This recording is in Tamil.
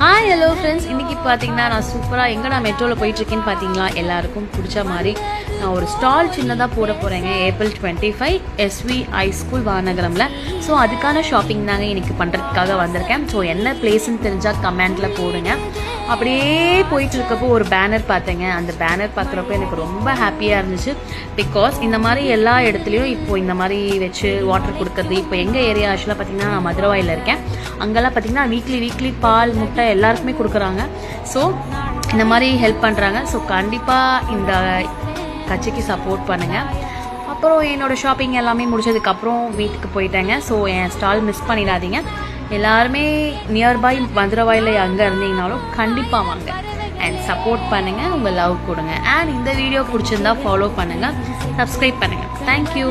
ஹாய் ஹலோ ஃப்ரெண்ட்ஸ், இன்றைக்கி பார்த்தீங்கன்னா நான் சூப்பராக எங்கே நான் மெட்ரோவில் போயிட்டுருக்கேன்னு பார்த்தீங்களா, எல்லாருக்கும் பிடிச்ச மாதிரி நான் ஒரு ஸ்டால் சின்னதாக போட போகிறேங்க. ஏப்ரல் 25 எஸ்வி ஹை ஸ்கூல் வானகரமில். ஸோ அதுக்கான ஷாப்பிங் தாங்க இன்றைக்கி பண்ணுறதுக்காக வந்திருக்கேன். ஸோ என்ன பிளேஸ்ன்னு தெரிஞ்சால் கமெண்ட்டில் போடுங்க. அப்படியே போயிட்டு இருக்கப்போ ஒரு பேனர் பார்த்தேங்க. அந்த பேனர் பார்க்குறப்போ எனக்கு ரொம்ப ஹாப்பியாக இருந்துச்சு. பிகாஸ் இந்த மாதிரி எல்லா இடத்துலையும் இப்போது இந்த மாதிரி வச்சு வாட்டர் கொடுக்குறது. இப்போ எங்கள் ஏரியா ஆக்சுவலாக பார்த்திங்கன்னா நான் மதுரவாயில் இருக்கேன். அங்கெல்லாம் பார்த்திங்கன்னா வீக்லி பால் முட்டை எல்லாருக்குமே கொடுக்குறாங்க. ஸோ இந்த மாதிரி ஹெல்ப் பண்ணுறாங்க. ஸோ கண்டிப்பாக இந்த கட்சிக்கு சப்போர்ட் பண்ணுங்கள். அப்புறம் என்னோடய ஷாப்பிங் எல்லாமே முடிச்சதுக்கப்புறம் வீட்டுக்கு போயிட்டேங்க. ஸோ என் ஸ்டால் மிஸ் பண்ணிடாதீங்க. எல்லாருமே நியர்பை மதுரவாயில் அங்கே இருந்தீங்கனாலும் கண்டிப்பாக வாங்க அண்ட் சப்போர்ட் பண்ணுங்கள், உங்கள் லவ் கொடுங்க. அண்ட் இந்த வீடியோ பிடிச்சிருந்தா ஃபாலோ பண்ணுங்கள், சப்ஸ்கிரைப் பண்ணுங்கள். தேங்க்யூ.